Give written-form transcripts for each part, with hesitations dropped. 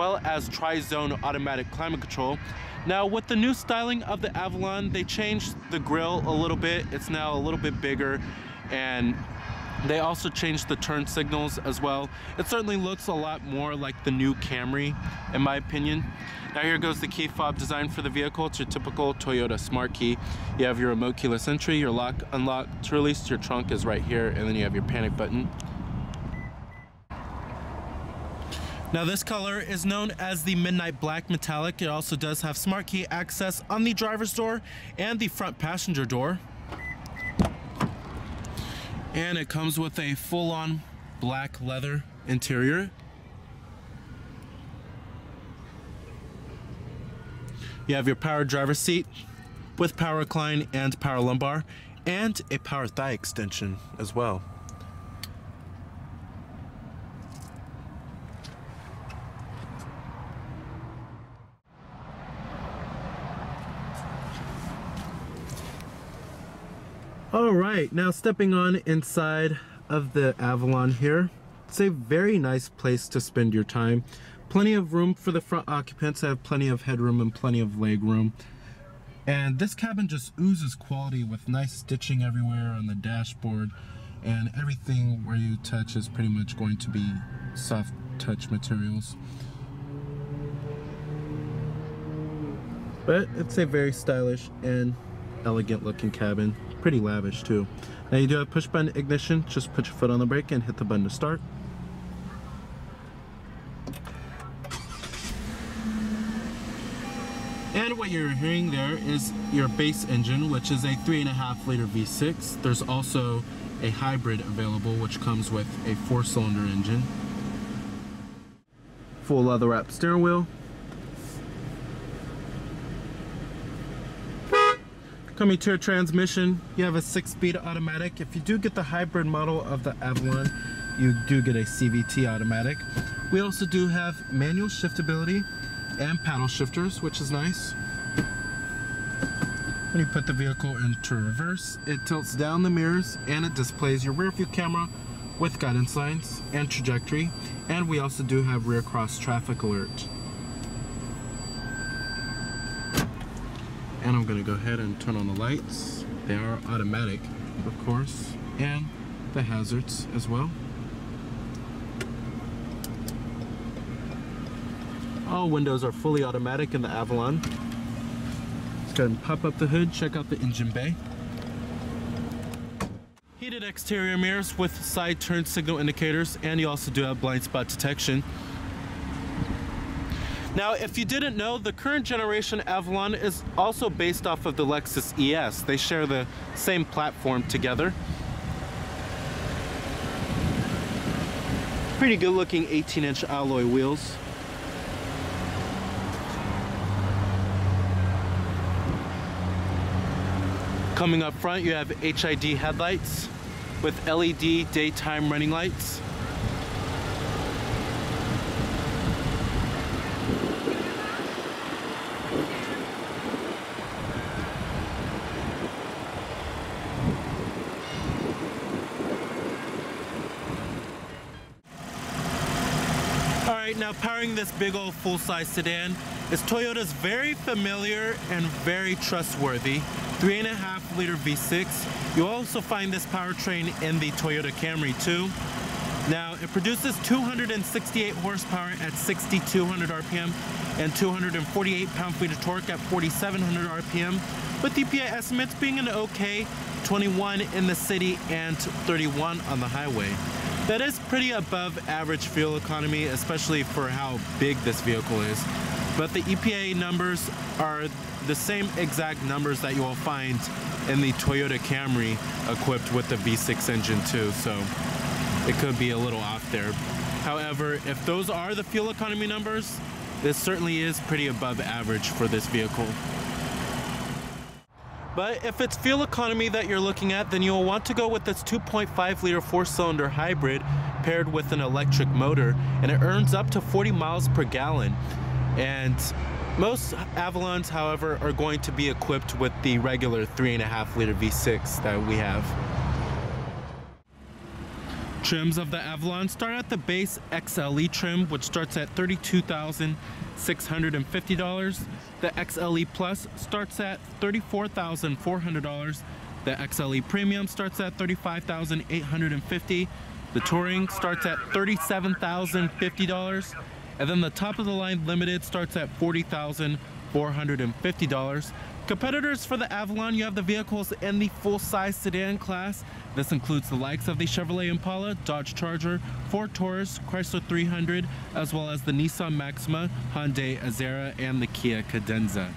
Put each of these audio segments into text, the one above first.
well as tri-zone automatic climate control. Now with the new styling of the Avalon, they changed the grille a little bit. It's now a little bit bigger, and they also changed the turn signals as well. It certainly looks a lot more like the new Camry, in my opinion. Now here goes the key fob design for the vehicle. It's your typical Toyota Smart Key. You have your remote keyless entry, your lock, unlock. To release your trunk is right here, and then you have your panic button. Now this color is known as the Midnight Black Metallic. It also does have Smart Key access on the driver's door and the front passenger door. And it comes with a full-on black leather interior. You have your power driver's seat with power recline and power lumbar, and a power thigh extension as well. All right, now stepping on inside of the Avalon here. It's a very nice place to spend your time. Plenty of room for the front occupants. Have plenty of headroom and plenty of leg room. And this cabin just oozes quality with nice stitching everywhere on the dashboard, and everything where you touch is pretty much going to be soft touch materials. But it's a very stylish and elegant looking cabin. Pretty lavish too. Now you do have push button ignition. Just put your foot on the brake and hit the button to start. And what you're hearing there is your base engine, which is a 3.5 liter V6. There's also a hybrid available, which comes with a 4-cylinder engine. Full leather wrapped steering wheel. Coming to your transmission, you have a 6-speed automatic. If you do get the hybrid model of the Avalon, you do get a CVT automatic. We also do have manual shiftability and paddle shifters, which is nice. When you put the vehicle into reverse, it tilts down the mirrors and it displays your rear view camera with guidance lines and trajectory. And we also do have rear cross traffic alert. And I'm going to go ahead and turn on the lights. They are automatic, of course, and the hazards as well. All windows are fully automatic in the Avalon. Let's go ahead and pop up the hood, check out the engine bay. Heated exterior mirrors with side turn signal indicators, and you also do have blind spot detection. Now, if you didn't know, the current generation Avalon is also based off of the Lexus ES. They share the same platform together. Pretty good looking 18-inch alloy wheels. Coming up front, you have HID headlights with LED daytime running lights. Now powering this big old full-size sedan is Toyota's very familiar and very trustworthy 3.5 liter V6. You'll also find this powertrain in the Toyota Camry too. Now it produces 268 horsepower at 6,200 RPM and 248 pound-feet of torque at 4,700 RPM, with EPA estimates being an okay 21 in the city and 31 on the highway. That is pretty above average fuel economy, especially for how big this vehicle is. But the EPA numbers are the same exact numbers that you will find in the Toyota Camry equipped with the V6 engine too, so it could be a little off there. However, if those are the fuel economy numbers, this certainly is pretty above average for this vehicle. But if it's fuel economy that you're looking at, then you'll want to go with this 2.5 liter 4-cylinder hybrid paired with an electric motor, and it earns up to 40 miles per gallon. And most Avalons, however, are going to be equipped with the regular 3.5 liter V6 that we have. Trims of the Avalon start at the base XLE trim, which starts at $32,650. The XLE Plus starts at $34,400. The XLE Premium starts at $35,850. The Touring starts at $37,050. And then the top of the line Limited starts at $40,450. Competitors for the Avalon, you have the vehicles in the full-size sedan class. This includes the likes of the Chevrolet Impala, Dodge Charger, Ford Taurus, Chrysler 300, as well as the Nissan Maxima, Hyundai Azera, and the Kia Cadenza.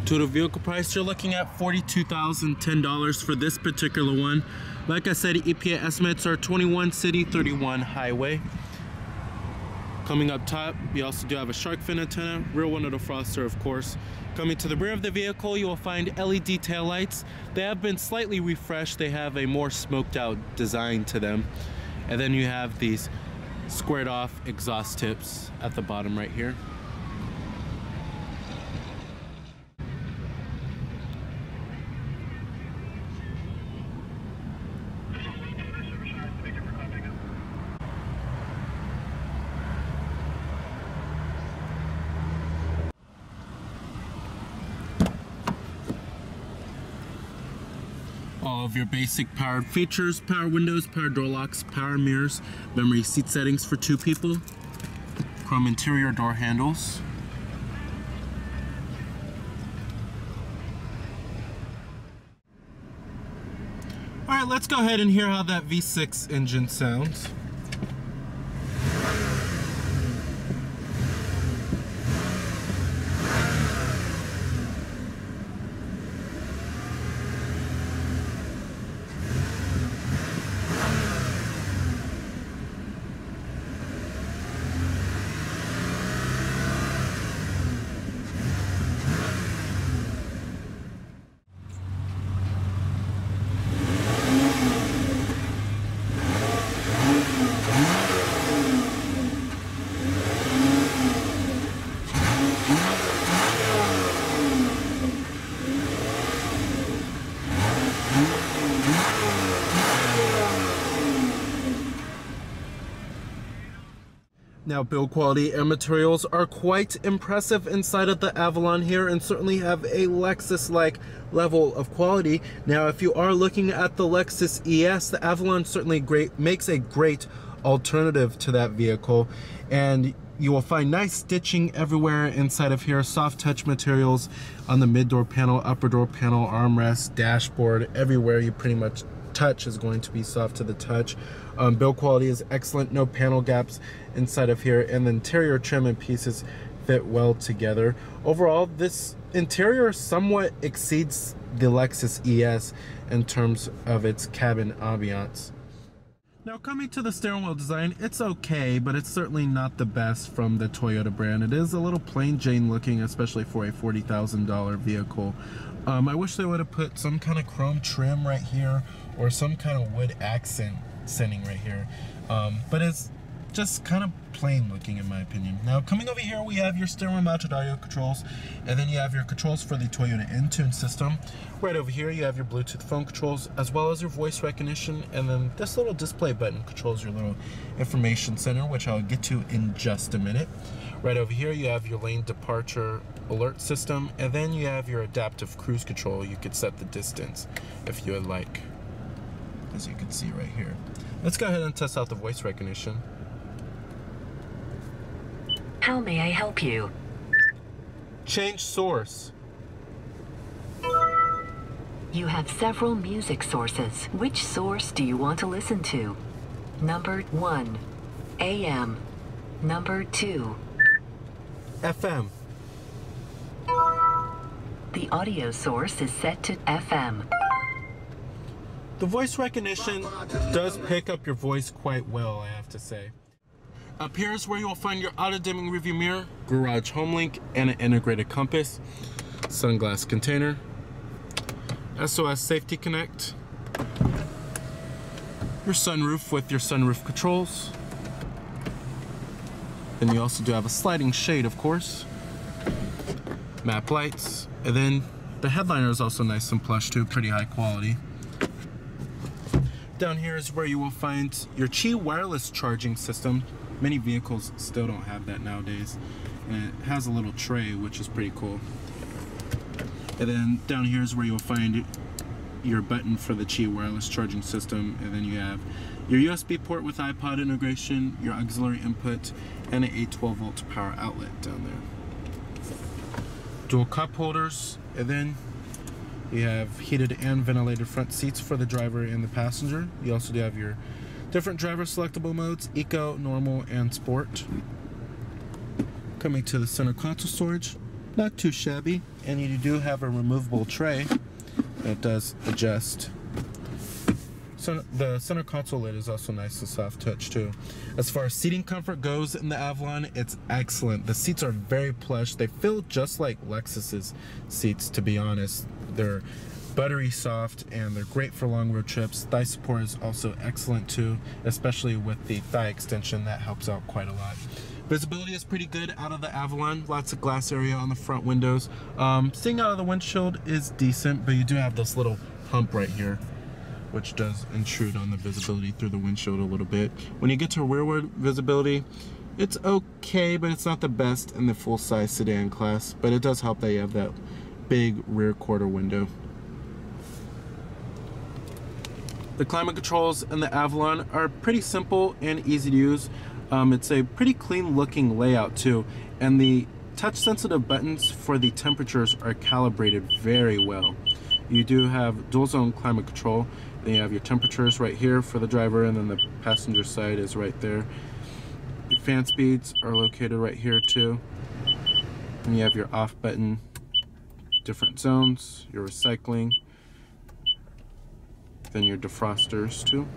Total vehicle price, you're looking at $42,010 for this particular one. Like I said, EPA estimates are 21 city, 31 highway. Coming up top, we also do have a shark fin antenna, rear window defroster, of course. Coming to the rear of the vehicle, you will find LED taillights. They have been slightly refreshed. They have a more smoked out design to them. And then you have these squared off exhaust tips at the bottom right here. All of your basic powered features: power windows, power door locks, power mirrors, memory seat settings for 2 people, chrome interior door handles. All right, let's go ahead and hear how that V6 engine sounds. Now, build quality and materials are quite impressive inside of the Avalon here, and certainly have a Lexus-like level of quality. Now, if you are looking at the Lexus ES, the Avalon certainly makes a great alternative to that vehicle, and you will find nice stitching everywhere inside of here, soft touch materials on the mid door panel, upper door panel, armrest, dashboard, everywhere you pretty much touch is going to be soft to the touch. Build quality is excellent, no panel gaps inside of here, and the interior trim and pieces fit well together. Overall, this interior somewhat exceeds the Lexus ES in terms of its cabin ambiance. Now, coming to the steering wheel design, it's okay, but it's certainly not the best from the Toyota brand. It is a little plain Jane looking, especially for a $40,000 vehicle. I wish they would have put some kind of chrome trim right here, or some kind of wood accent setting right here. But it's just kind of plain looking in my opinion. Now, coming over here, we have your steering wheel mounted audio controls, and then you have your controls for the Toyota Entune system. Right over here, you have your Bluetooth phone controls, as well as your voice recognition, and then this little display button controls your little information center, which I'll get to in just a minute. Right over here, you have your lane departure alert system, and then you have your adaptive cruise control. You could set the distance if you would like, as you can see right here. Let's go ahead and test out the voice recognition. How may I help you? Change source. You have several music sources. Which source do you want to listen to? Number 1, AM. Number 2, FM. the audio source is set to FM. The voice recognition does pick up your voice quite well, I have to say. Up here is where you will find your auto-dimming rearview mirror, garage home link, and an integrated compass, sunglass container, SOS Safety Connect, your sunroof with your sunroof controls. Then you also do have a sliding shade, of course. Map lights, and then the headliner is also nice and plush too, pretty high quality. Down here is where you will find your Qi wireless charging system. Many vehicles still don't have that nowadays. And it has a little tray, which is pretty cool. And then down here is where you'll find your button for the Qi wireless charging system. And then you have your USB port with iPod integration, your auxiliary input, and an 812 volt power outlet down there. Dual cup holders, and then you have heated and ventilated front seats for the driver and the passenger. You also do have your different driver selectable modes, Eco, Normal, and Sport. Coming to the center console storage, not too shabby, and you do have a removable tray that does adjust. So the center console lid is also nice and soft touch too. As far as seating comfort goes in the Avalon, it's excellent. The seats are very plush. They feel just like Lexus's seats, to be honest. They're buttery soft and they're great for long road trips. Thigh support is also excellent too, especially with the thigh extension. That helps out quite a lot. Visibility is pretty good out of the Avalon. Lots of glass area on the front windows. Seeing out of the windshield is decent, but you do have this little hump right here, which does intrude on the visibility through the windshield a little bit. When you get to rearward visibility, it's okay, but it's not the best in the full-size sedan class, but it does help that you have that big rear quarter window. The climate controls in the Avalon are pretty simple and easy to use. It's a pretty clean looking layout too, and the touch sensitive buttons for the temperatures are calibrated very well. You do have dual zone climate control. Then you have your temperatures right here for the driver, and then the passenger side is right there. Your fan speeds are located right here too. And you have your off button, different zones, your recycling, then your defrosters too.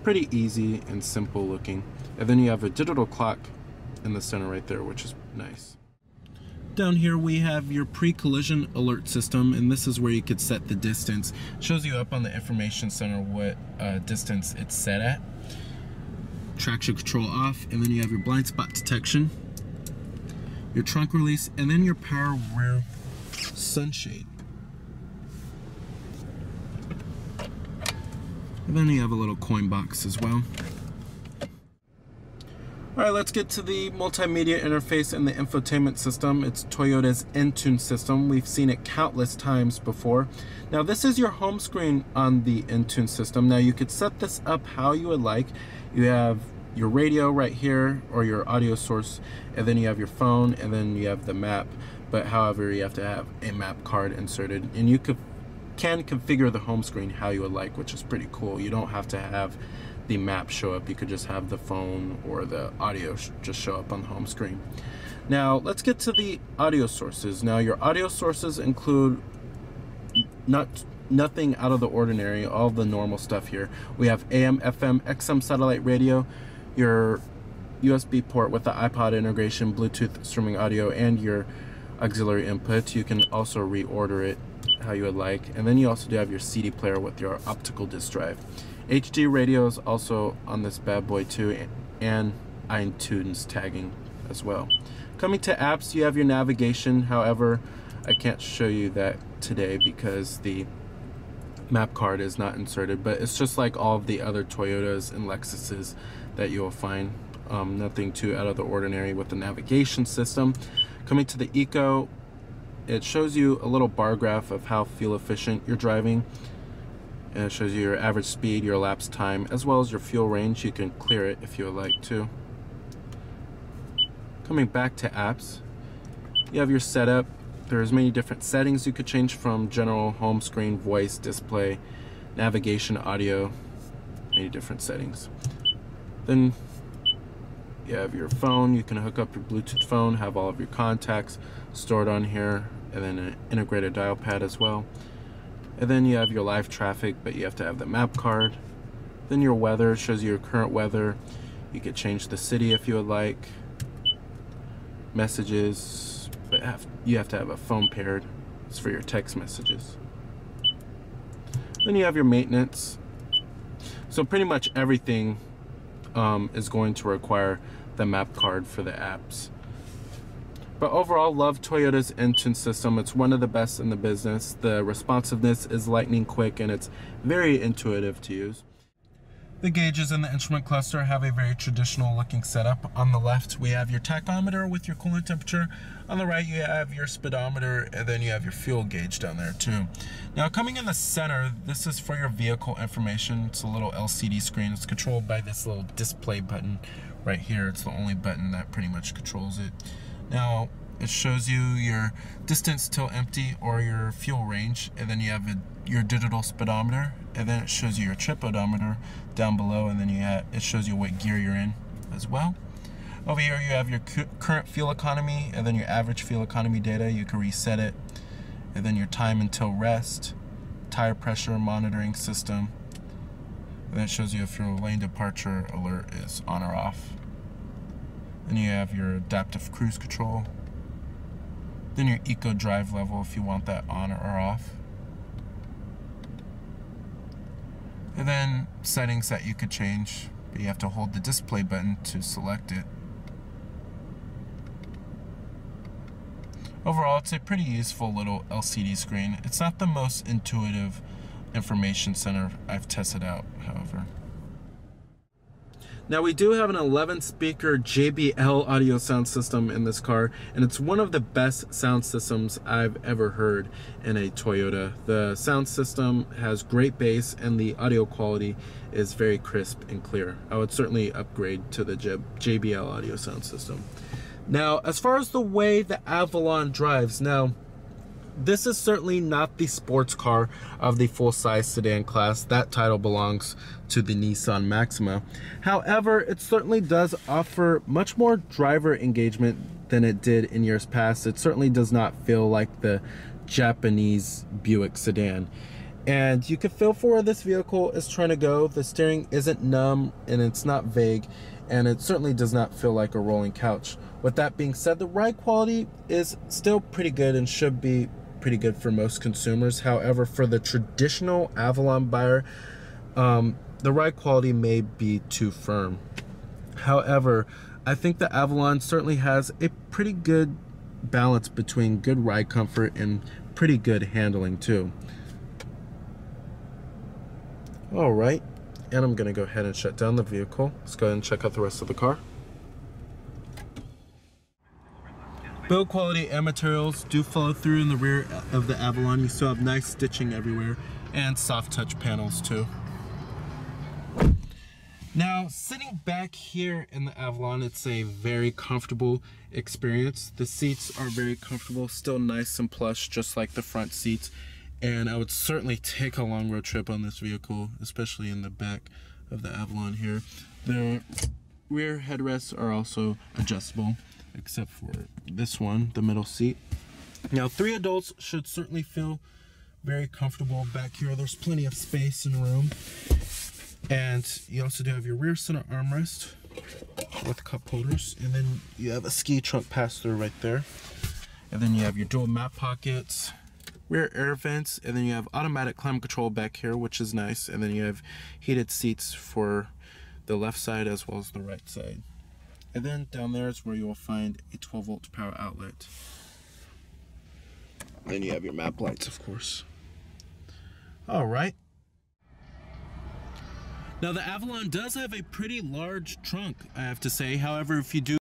Pretty easy and simple looking. And then you have a digital clock in the center right there, which is nice. Down here we have your pre-collision alert system, and this is where you could set the distance. It shows you up on the information center what distance it's set at. Traction control off, and then you have your blind spot detection, your trunk release, and then your power rear sunshade. And then you have a little coin box as well. Alright, let's get to the multimedia interface and the infotainment system. It's Toyota's Entune system. We've seen it countless times before. Now this is your home screen on the Entune system. Now you could set this up how you would like. You have your radio right here, or your audio source, and then you have your phone, and then you have the map. But however, you have to have a map card inserted, and you can configure the home screen how you would like, which is pretty cool. You don't have to have the map show up. You could just have the phone or the audio just show up on the home screen. Now let's get to the audio sources. Now your audio sources include nothing out of the ordinary, all the normal stuff here. We have AM, FM, XM satellite radio, your USB port with the iPod integration, Bluetooth streaming audio, and your auxiliary input. You can also reorder it how you would like. And then you also do have your CD player with your optical disc drive. HD radio is also on this bad boy too, and iTunes tagging as well. Coming to apps, you have your navigation. However, I can't show you that today because the map card is not inserted, but it's just like all of the other Toyotas and Lexuses that you'll find. Nothing too out of the ordinary with the navigation system. Coming to the Eco, it shows you a little bar graph of how fuel efficient you're driving. And it shows you your average speed, your elapsed time, as well as your fuel range. You can clear it if you would like to. Coming back to apps, you have your setup. There's many different settings you could change, from general, home screen, voice, display, navigation, audio, many different settings. Then you have your phone. You can hook up your Bluetooth phone, have all of your contacts stored on here, and then an integrated dial pad as well. And then you have your live traffic, but you have to have the map card. Then your weather shows you your current weather. You could change the city if you would like. Messages, but you have to have a phone paired. It's for your text messages. Then you have your maintenance. So pretty much everything is going to require the map card for the apps. But overall, love Toyota's engine system. It's one of the best in the business. The responsiveness is lightning quick and it's very intuitive to use. The gauges in the instrument cluster have a very traditional looking setup. On the left, we have your tachometer with your coolant temperature. On the right, you have your speedometer, and then you have your fuel gauge down there too. Now, coming in the center, this is for your vehicle information. It's a little LCD screen. It's controlled by this little display button right here. It's the only button that pretty much controls it. Now, it shows you your distance till empty or your fuel range, and then you have your digital speedometer, and then it shows you your trip odometer down below, and then it shows you what gear you're in as well. Over here you have your current fuel economy, and then your average fuel economy data. You can reset it, and then your time until rest, tire pressure monitoring system, and then it shows you if your lane departure alert is on or off. Then you have your adaptive cruise control. Then your eco drive level if you want that on or off. And then settings that you could change, but you have to hold the display button to select it. Overall, it's a pretty useful little LCD screen. It's not the most intuitive information center I've tested out, however. Now, we do have an 11-speaker JBL audio sound system in this car, and it's one of the best sound systems I've ever heard in a Toyota. The sound system has great bass, and the audio quality is very crisp and clear. I would certainly upgrade to the JBL audio sound system. Now, as far as the way the Avalon drives, this is certainly not the sports car of the full-size sedan class. That title belongs to the Nissan Maxima. However, it certainly does offer much more driver engagement than it did in years past. It certainly does not feel like the Japanese Buick sedan. And you can feel for where this vehicle is trying to go. The steering isn't numb and it's not vague, and it certainly does not feel like a rolling couch. With that being said, the ride quality is still pretty good and should be pretty good for most consumers. However, for the traditional Avalon buyer, the ride quality may be too firm. However, I think the Avalon certainly has a pretty good balance between good ride comfort and pretty good handling too. All right, and I'm gonna go ahead and shut down the vehicle. Let's go ahead and check out the rest of the car. Build quality and materials do follow through in the rear of the Avalon. You still have nice stitching everywhere and soft touch panels too. Now, sitting back here in the Avalon, it's a very comfortable experience. The seats are very comfortable, still nice and plush, just like the front seats. And I would certainly take a long road trip on this vehicle, especially in the back of the Avalon here. The rear headrests are also adjustable, except for this one, the middle seat. Now, 3 adults should certainly feel very comfortable back here. There's plenty of space and room. And you also do have your rear center armrest with cup holders. And then you have a ski trunk pass-through right there. And then you have your dual map pockets, rear air vents, and then you have automatic climate control back here, which is nice. And then you have heated seats for the left side as well as the right side. And then down there is where you will find a 12-volt power outlet. Then you have your map lights, of course. All right. Now, the Avalon does have a pretty large trunk, I have to say. However, if you do